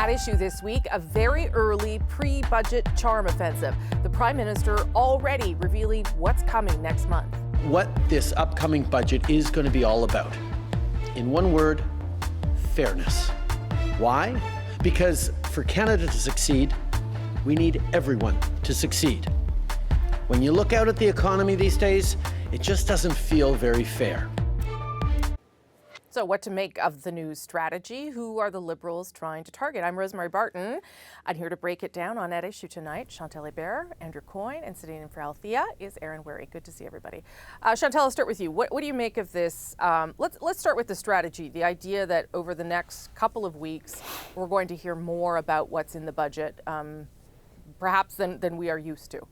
At issue this week, a very early pre-budget charm offensive. The Prime Minister already revealing what's coming next month. What this upcoming budget is going to be all about. In one word, fairness. Why? Because for Canada to succeed, we need everyone to succeed. When you look out at the economy these days, it just doesn't feel very fair. So what to make of the new strategy? Who are the Liberals trying to target? I'm Rosemary Barton. I'm here to break it down on At Issue tonight. Chantal Hebert, Andrew Coyne, and sitting in for Althea is Aaron Wherry. Good to see everybody. Chantal, I'll start with you. What do you make of this? Let's start with the strategy, the idea that over the next couple of weeks, we're going to hear more about what's in the budget, perhaps than we are used to.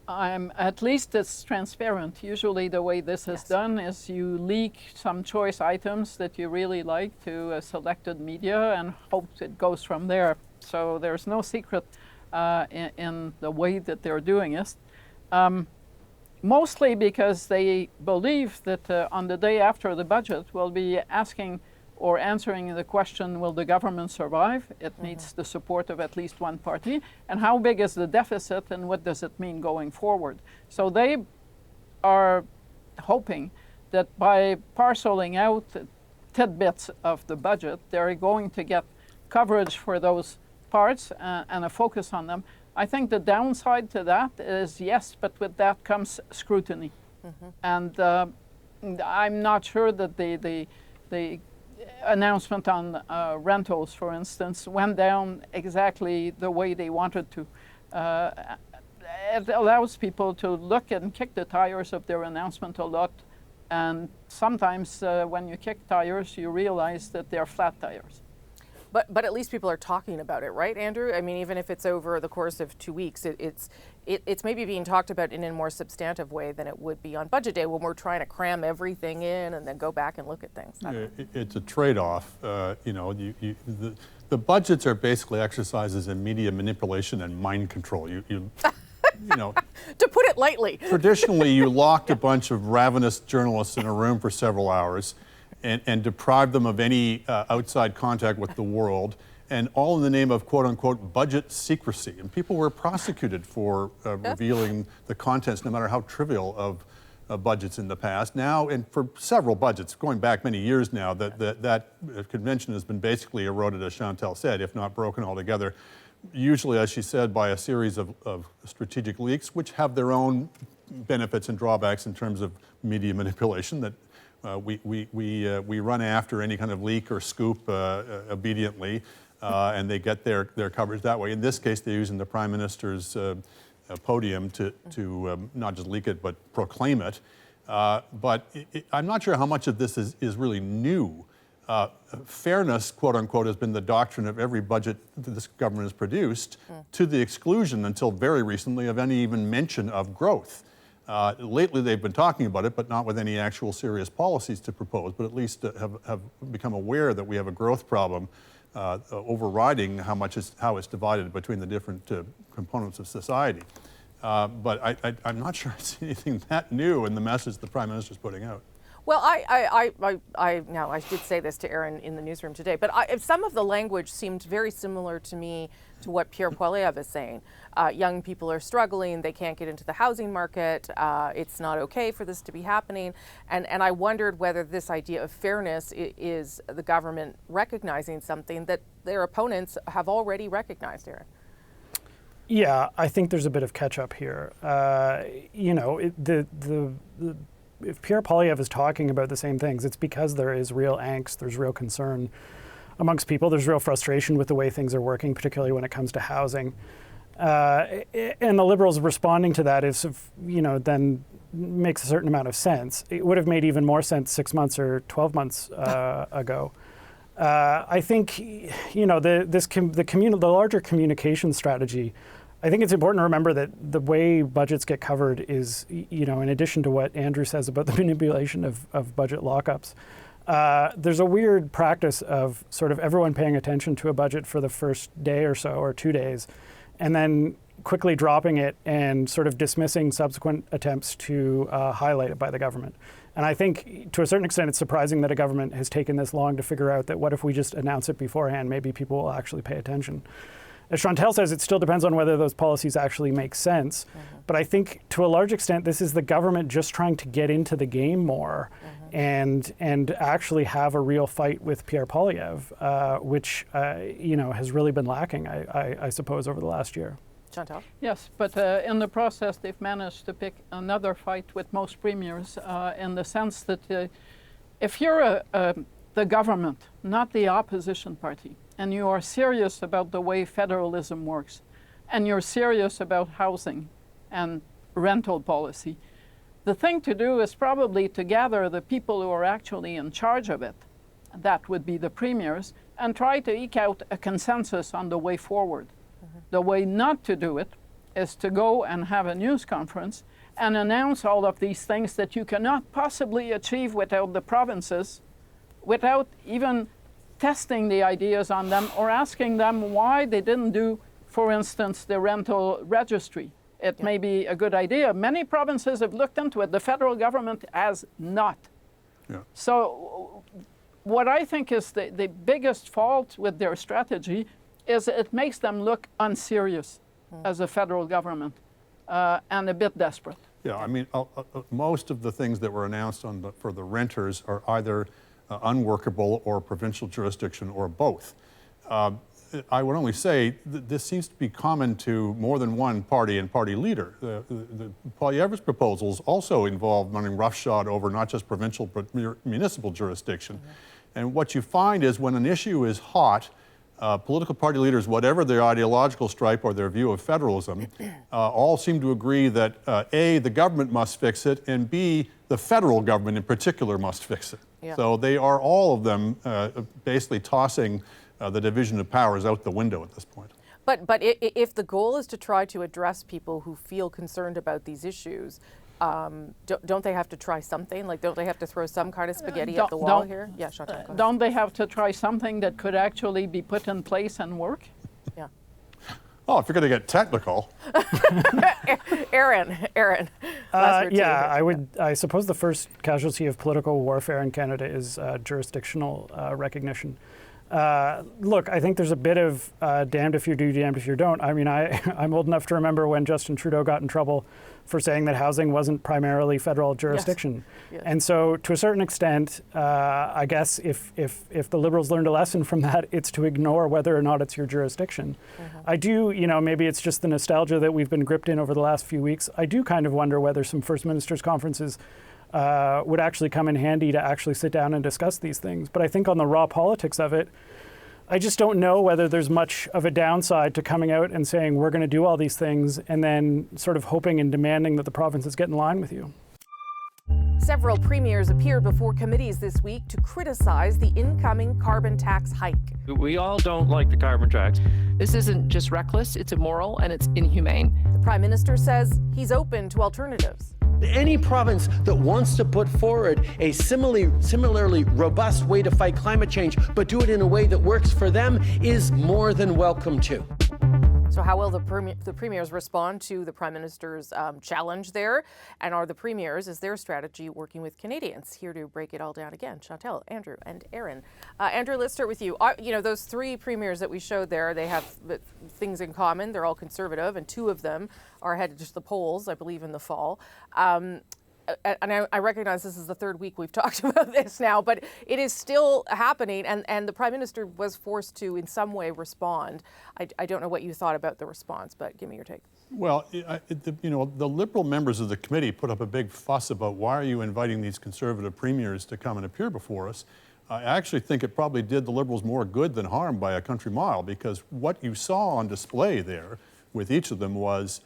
At least it's transparent. Usually the way this is done is you leak some choice items that you really like to selected media and hope it goes from there. So there's no secret in the way that they're doing it. Mostly because they believe that on the day after the budget we'll be asking or answering the question, will the government survive? It needs the support of at least one party. And how big is the deficit and what does it mean going forward? So they are hoping that by parceling out tidbits of the budget, they're going to get coverage for those parts and a focus on them. I think the downside to that is yes, but with that comes scrutiny. And I'm not sure that the announcement on rentals, for instance, went down exactly the way they wanted to. It allows people to look and kick the tires of their announcement a lot, and sometimes when you kick tires, you realize that they're flat tires. But at least people are talking about it, right, Andrew? I mean, even if it's over the course of 2 weeks, it's maybe being talked about in a more substantive way than it would be on budget day when we're trying to cram everything in and then go back and look at things. It's a trade-off. The budgets are basically exercises in media manipulation and mind control. You know, to put it lightly. Traditionally, you locked a bunch of ravenous journalists in a room for several hours and deprived them of any outside contact with the world, and all in the name of quote-unquote budget secrecy. And people were prosecuted for revealing the contents, no matter how trivial, of budgets in the past. Now, and for several budgets, going back many years now, that convention has been basically eroded, as Chantal said, if not broken altogether. Usually, as she said, by a series of strategic leaks, which have their own benefits and drawbacks in terms of media manipulation, that we run after any kind of leak or scoop obediently, and they get their coverage that way. In this case, they're using the Prime Minister's podium to not just leak it, but proclaim it. But I'm not sure how much of this is really new. Fairness, quote unquote, has been the doctrine of every budget that this government has produced, to the exclusion, until very recently, of any even mention of growth. Lately, they've been talking about it, but not with any actual serious policies to propose, but at least have become aware that we have a growth problem overriding how it's divided between the different components of society. But I'm not sure I see anything that new in the message the Prime Minister's putting out. Well, I did say this to Aaron in the newsroom today, but some of the language seemed very similar to me to what Pierre Poilievre is saying. Young people are struggling, they can't get into the housing market, it's not okay for this to be happening. And I wondered whether this idea of fairness is the government recognizing something that their opponents have already recognized, Aaron. Yeah, I think there's a bit of catch up here. If Pierre Poilievre is talking about the same things, it's because there is real angst, there's real concern amongst people, there's real frustration with the way things are working, particularly when it comes to housing. And the Liberals responding to that is, then makes a certain amount of sense. It would have made even more sense 6 months or 12 months ago. I think, the larger communication strategy, I think it's important to remember that the way budgets get covered is, in addition to what Andrew says about the manipulation of budget lockups, there's a weird practice of sort of everyone paying attention to a budget for the first day or so, or 2 days, and then quickly dropping it and sort of dismissing subsequent attempts to highlight it by the government. And I think, to a certain extent, it's surprising that a government has taken this long to figure out that what if we just announce it beforehand, maybe people will actually pay attention. As Chantal says, it still depends on whether those policies actually make sense. But I think, to a large extent, this is the government just trying to get into the game more and actually have a real fight with Pierre Poilievre, which has really been lacking, I suppose, over the last year. Chantal? Yes, but in the process, they've managed to pick another fight with most premiers in the sense that if you're the government, not the opposition party, and you are serious about the way federalism works, and you're serious about housing and rental policy, the thing to do is probably to gather the people who are actually in charge of it, that would be the premiers, and try to eke out a consensus on the way forward. The way not to do it is to go and have a news conference and announce all of these things that you cannot possibly achieve without the provinces, without even testing the ideas on them or asking them why they didn't do, for instance, the rental registry. It may be a good idea. Many provinces have looked into it. The federal government has not. So what I think is the biggest fault with their strategy is it makes them look unserious as a federal government and a bit desperate. Yeah, I mean, most of the things that were announced for the renters are either unworkable or provincial jurisdiction or both. I would only say that this seems to be common to more than one party and party leader. The Poilievre's proposals also involve running roughshod over not just provincial but municipal jurisdiction. And what you find is when an issue is hot, political party leaders, whatever their ideological stripe or their view of federalism, all seem to agree that A, the government must fix it, and B, the federal government in particular must fix it. Yeah. So they are all of them basically tossing the division of powers out the window at this point. But if the goal is to try to address people who feel concerned about these issues, don't they have to try something? Like, don't they have to throw some kind of spaghetti at the wall here? Yeah, Chantal, go ahead. Don't they have to try something that could actually be put in place and work? Yeah. Oh, if you're going to get technical. Aaron. I suppose the first casualty of political warfare in Canada is jurisdictional recognition. Look, I think there's a bit of damned if you do, damned if you don't. I mean, I'm old enough to remember when Justin Trudeau got in trouble for saying that housing wasn't primarily federal jurisdiction. Yes. And so, to a certain extent, I guess if the Liberals learned a lesson from that, it's to ignore whether or not it's your jurisdiction. I do, maybe it's just the nostalgia that we've been gripped in over the last few weeks. I do kind of wonder whether some First Ministers' conferences would actually come in handy to actually sit down and discuss these things. But I think on the raw politics of it, I just don't know whether there's much of a downside to coming out and saying we're going to do all these things and then sort of hoping and demanding that the provinces get in line with you. Several premiers appeared before committees this week to criticize the incoming carbon tax hike. We all don't like the carbon tax. This isn't just reckless, it's immoral and it's inhumane. The Prime Minister says he's open to alternatives. Any province that wants to put forward a similarly robust way to fight climate change, but do it in a way that works for them, is more than welcome to. So how will the premiers respond to the Prime Minister's challenge there? And are the premiers, is their strategy working with Canadians? Here to break it all down again, Chantal, Andrew, and Aaron. Andrew, let's start with you. Those three premiers that we showed there, they have things in common. They're all conservative, and two of them are headed to the polls, I believe, in the fall. And I recognize this is the third week we've talked about this now, but it is still happening, and the Prime Minister was forced to, in some way, respond. I don't know what you thought about the response, but give me your take. Well, the Liberal members of the committee put up a big fuss about why are you inviting these Conservative premiers to come and appear before us. I actually think it probably did the Liberals more good than harm by a country mile, because what you saw on display there with each of them was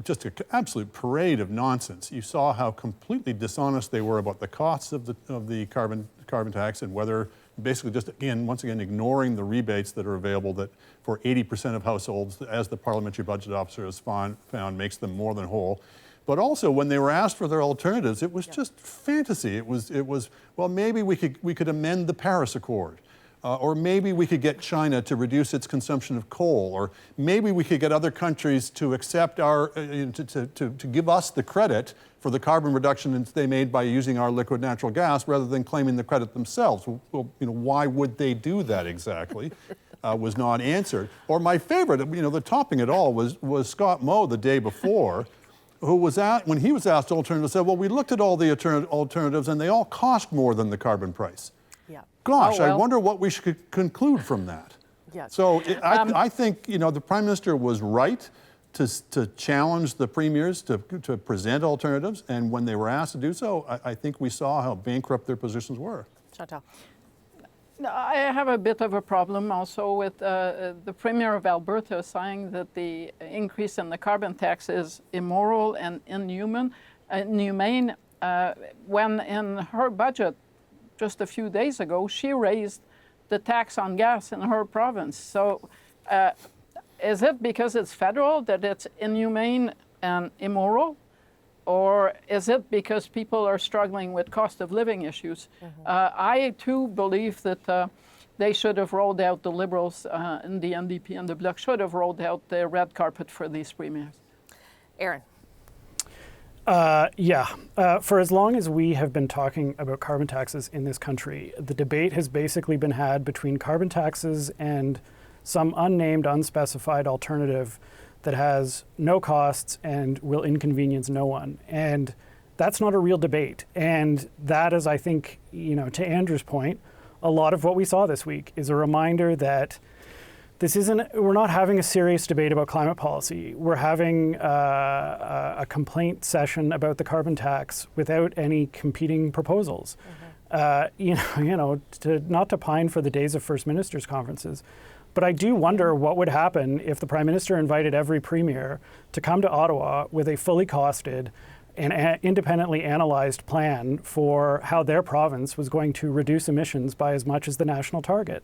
just an absolute parade of nonsense. You saw how completely dishonest they were about the costs of the carbon tax, and whether basically just once again ignoring the rebates that are available that for 80% of households, as the parliamentary budget officer has found makes them more than whole. But also when they were asked for their alternatives, it was just fantasy. It was well, maybe we could amend the Paris Accord. Or maybe we could get China to reduce its consumption of coal, or maybe we could get other countries to accept our, to give us the credit for the carbon reductions they made by using our liquid natural gas rather than claiming the credit themselves. Well, why would they do that exactly? Was not answered. Or my favorite, the topping it all was Scott Moe the day before, who was when he was asked alternatives, said, well, we looked at all the alternatives and they all cost more than the carbon price. Yeah. Gosh, I wonder what we should conclude from that. Yes. So I think the Prime Minister was right to challenge the premiers to present alternatives, and when they were asked to do so, I think we saw how bankrupt their positions were. Chantal. I have a bit of a problem also with the Premier of Alberta saying that the increase in the carbon tax is immoral and inhumane, when in her budget just a few days ago, she raised the tax on gas in her province. So is it because it's federal that it's inhumane and immoral? Or is it because people are struggling with cost of living issues? I too believe that they should have rolled out, the Liberals and the NDP and the Bloc should have rolled out the red carpet for these premiers. Aaron. For as long as we have been talking about carbon taxes in this country, the debate has basically been had between carbon taxes and some unnamed, unspecified alternative that has no costs and will inconvenience no one. And that's not a real debate. And that is, I think, to Andrew's point, a lot of what we saw this week is a reminder that we're not having a serious debate about climate policy. We're having a complaint session about the carbon tax without any competing proposals. Not to pine for the days of First Ministers' conferences, but I do wonder what would happen if the Prime Minister invited every Premier to come to Ottawa with a fully costed and independently analyzed plan for how their province was going to reduce emissions by as much as the national target.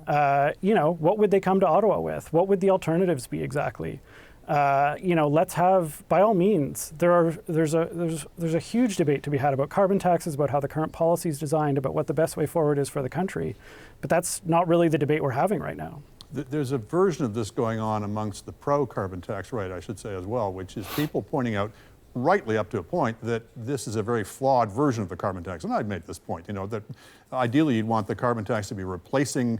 What would they come to Ottawa with? What would the alternatives be exactly? Let's have, by all means, there's a huge debate to be had about carbon taxes, about how the current policy is designed, about what the best way forward is for the country. But that's not really the debate we're having right now. There's a version of this going on amongst the pro-carbon tax right, I should say as well, which is people pointing out, rightly up to a point, that this is a very flawed version of the carbon tax. And I'd made this point, that ideally you'd want the carbon tax to be replacing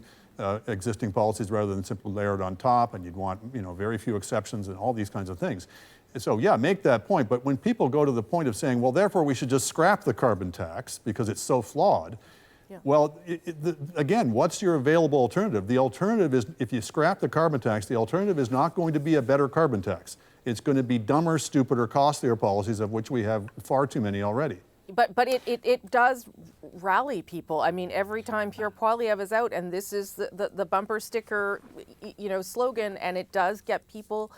existing policies rather than simply layered on top, and you'd want very few exceptions and all these kinds of things. And so make that point, but when people go to the point of saying, well, therefore we should just scrap the carbon tax because it's so flawed, well, again, what's your available alternative? The alternative is, if you scrap the carbon tax, the alternative is not going to be a better carbon tax. It's going to be dumber, stupider, costlier policies, of which we have far too many already. But it does rally people. I mean, every time Pierre Poilievre is out, and this is the bumper sticker, slogan, and it does get people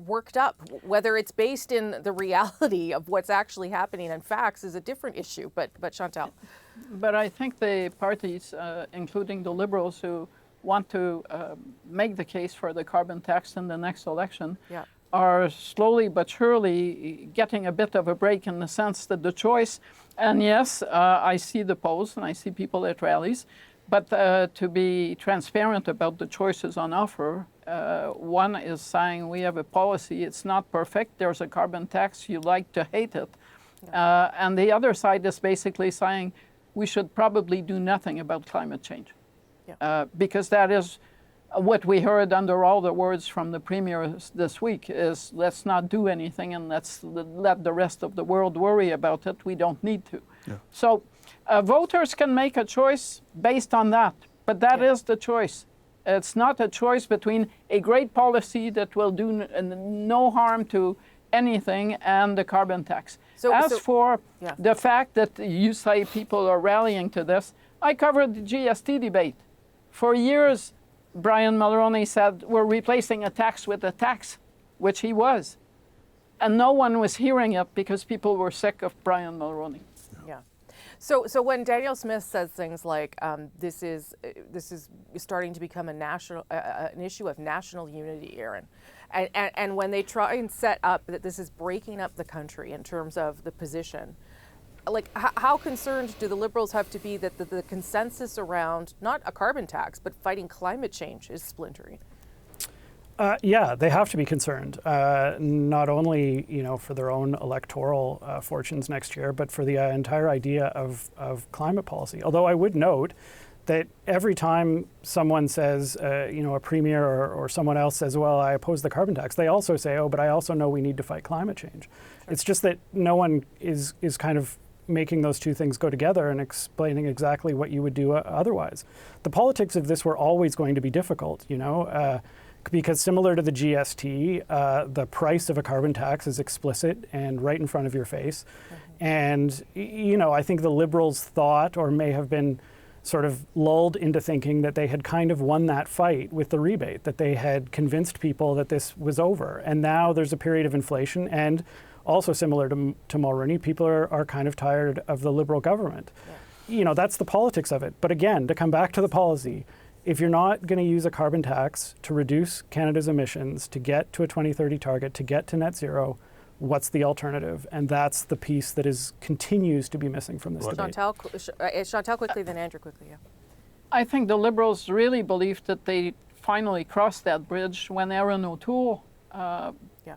worked up. Whether it's based in the reality of what's actually happening and facts is a different issue. But Chantal. But I think the parties, including the Liberals, who want to make the case for the carbon tax in the next election, are slowly but surely getting a bit of a break, in the sense that the choice, and yes, I see the polls and I see people at rallies, but to be transparent about the choices on offer, one is saying we have a policy, it's not perfect, there's a carbon tax, you like to hate it. And the other side is basically saying we should probably do nothing about climate change. Because that is what we heard under all the words from the Premier this week is, let's not do anything and let's let the rest of the world worry about it. We don't need to. So voters can make a choice based on that, but that is the choice. It's not a choice between a great policy that will do no harm to anything and the carbon tax. For the fact that you say people are rallying to this, I covered the GST debate. For years, Brian Mulroney said, we're replacing a tax with a tax, which he was. And no one was hearing it because people were sick of Brian Mulroney. So when Danielle Smith says things like this is starting to become an issue of national unity, Aaron, and when they try and set up that this is breaking up the country in terms of the position, like, how concerned do the Liberals have to be that the consensus around not a carbon tax, but fighting climate change is splintering? Yeah, they have to be concerned, not only for their own electoral fortunes next year, but for the entire idea of climate policy. Although I would note that every time someone says, a premier or someone else says, well, I oppose the carbon tax, they also say, oh, but I also know we need to fight climate change. Sure. It's just that no one is kind of making those two things go together and explaining exactly what you would do otherwise. The politics of this were always going to be difficult, because similar to the GST, the price of a carbon tax is explicit and right in front of your face. Mm-hmm. And, I think the Liberals thought, or may have been sort of lulled into thinking, that they had kind of won that fight with the rebate, that they had convinced people that this was over. And now there's a period of inflation, and also similar to Mulroney, people are kind of tired of the Liberal government. Yeah. That's the politics of it. But again, to come back to the policy, if you're not going to use a carbon tax to reduce Canada's emissions, to get to a 2030 target, to get to net zero, what's the alternative? And that's the piece that continues to be missing from this debate. Chantal quickly, then Andrew quickly. Yeah. I think the Liberals really believed that they finally crossed that bridge when Aaron O'Toole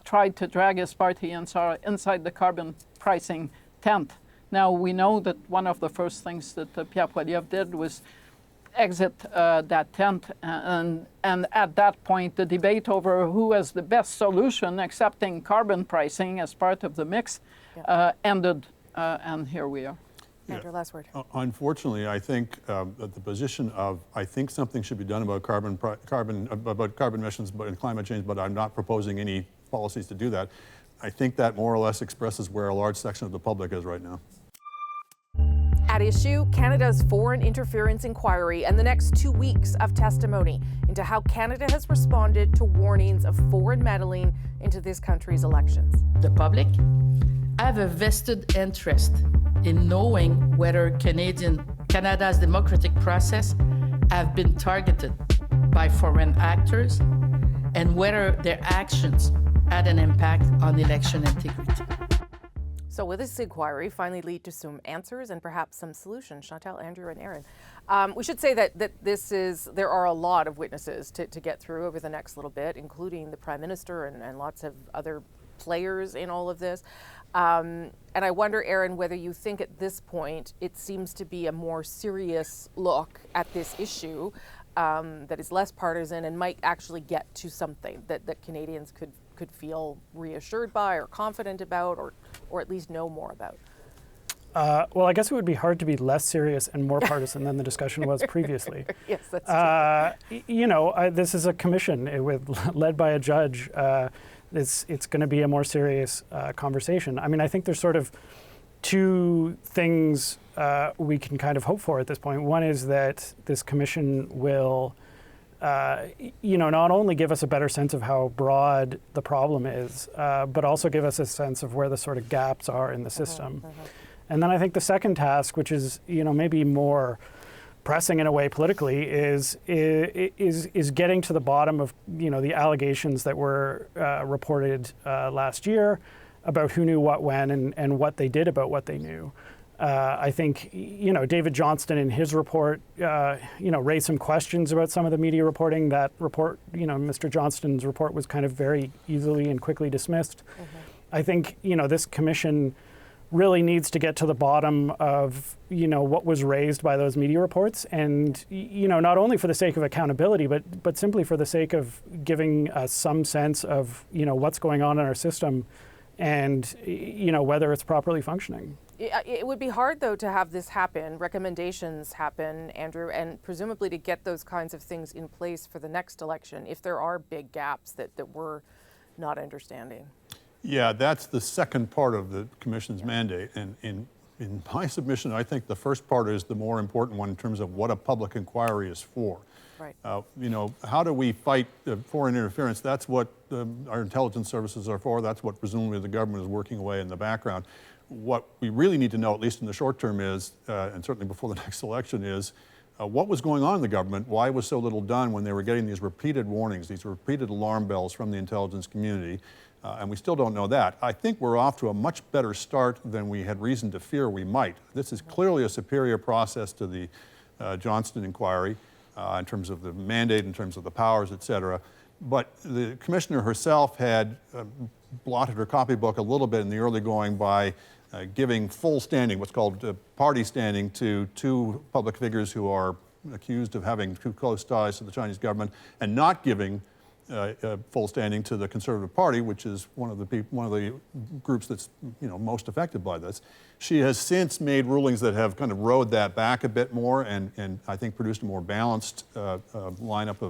tried to drag his party inside the carbon pricing tent. Now, we know that one of the first things that Pierre Poilievre did was exit that tent, and at that point the debate over who has the best solution, accepting carbon pricing as part of the mix, ended, and here we are. Andrew, last word. Unfortunately, I think that the position of I think something should be done about carbon emissions and climate change, but I'm not proposing any policies to do that, I think that more or less expresses where a large section of the public is right now. At issue, Canada's foreign interference inquiry and the next 2 weeks of testimony into how Canada has responded to warnings of foreign meddling into this country's elections. The public have a vested interest in knowing whether Canada's democratic process have been targeted by foreign actors and whether their actions had an impact on election integrity. So will this inquiry finally lead to some answers and perhaps some solutions? Chantal, Andrew, and Aaron. We should say that there are a lot of witnesses to get through over the next little bit, including the Prime Minister and lots of other players in all of this. And I wonder, Aaron, whether you think at this point it seems to be a more serious look at this issue that is less partisan and might actually get to something that Canadians could feel reassured by or confident about or at least know more about? Well, I guess it would be hard to be less serious and more partisan than the discussion was previously. Yes, that's true. This is a commission led by a judge. It's going to be a more serious conversation. I mean, I think there's sort of two things we can kind of hope for at this point. One is that this commission will not only give us a better sense of how broad the problem is, but also give us a sense of where the sort of gaps are in the system. And then I think the second task, which is maybe more pressing in a way politically, is getting to the bottom of the allegations that were reported last year about who knew what when and what they did about what they knew. I think, David Johnston in his report, raised some questions about some of the media reporting. That report, Mr. Johnston's report was kind of very easily and quickly dismissed. I think, this commission really needs to get to the bottom of, what was raised by those media reports. And, not only for the sake of accountability, but simply for the sake of giving us some sense of, what's going on in our system and, whether it's properly functioning. It would be hard, though, to have this happen, recommendations happen, Andrew, and presumably to get those kinds of things in place for the next election if there are big gaps that we're not understanding. Yeah, that's the second part of the Commission's mandate. And in my submission, I think the first part is the more important one in terms of what a public inquiry is for. Right. How do we fight foreign interference? That's what our intelligence services are for. That's what presumably the government is working away in the background. What we really need to know, at least in the short term, is, and certainly before the next election, is what was going on in the government, why was so little done when they were getting these repeated warnings, these repeated alarm bells from the intelligence community. And we still don't know that. I think we're off to a much better start than we had reason to fear we might. This is clearly a superior process to the Johnston inquiry in terms of the mandate, in terms of the powers, et cetera. But the commissioner herself had blotted her copybook a little bit in the early going by giving full standing, what's called party standing, to two public figures who are accused of having too close ties to the Chinese government, and not giving full standing to the Conservative Party, which is one of the groups that's most affected by this. She has since made rulings that have kind of rode that back a bit more, and I think produced a more balanced lineup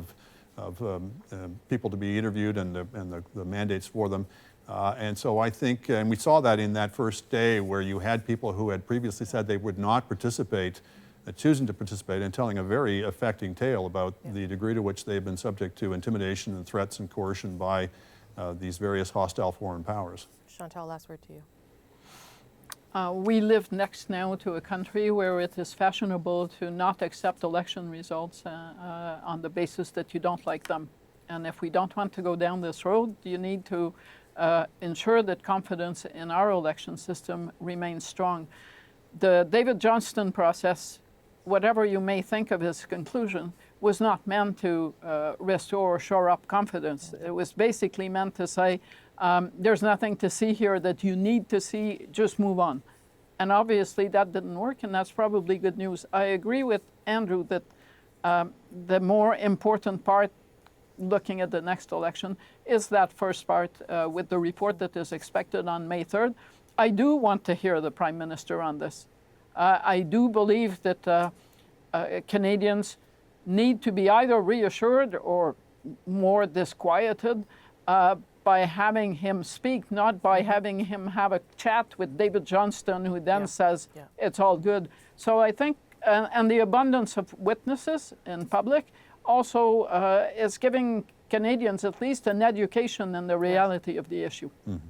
of people to be interviewed and the mandates for them. And so I think, and we saw that in that first day where you had people who had previously said they would not participate, choosing to participate and telling a very affecting tale about the degree to which they've been subject to intimidation and threats and coercion by these various hostile foreign powers. Chantal, last word to you. We live next now to a country where it is fashionable to not accept election results on the basis that you don't like them. And if we don't want to go down this road, you need to ensure that confidence in our election system remains strong. The David Johnston process, whatever you may think of his conclusion, was not meant to restore or shore up confidence. It was basically meant to say, there's nothing to see here that you need to see, just move on. And obviously that didn't work, and that's probably good news. I agree with Andrew that the more important part, looking at the next election, is that first part with the report that is expected on May 3rd. I do want to hear the Prime Minister on this. I do believe that Canadians need to be either reassured or more disquieted by having him speak, not by having him have a chat with David Johnston, who then says it's all good. So I think, and the abundance of witnesses in public also is giving Canadians at least an education in the reality of the issue. Mm-hmm.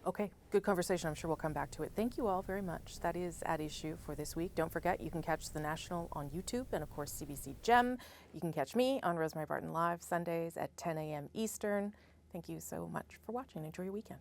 Okay, good conversation. I'm sure we'll come back to it. Thank you all very much. That is At Issue for this week. Don't forget, you can catch The National on YouTube and, of course, CBC Gem. You can catch me on Rosemary Barton Live Sundays at 10 a.m. Eastern. Thank you so much for watching. Enjoy your weekend.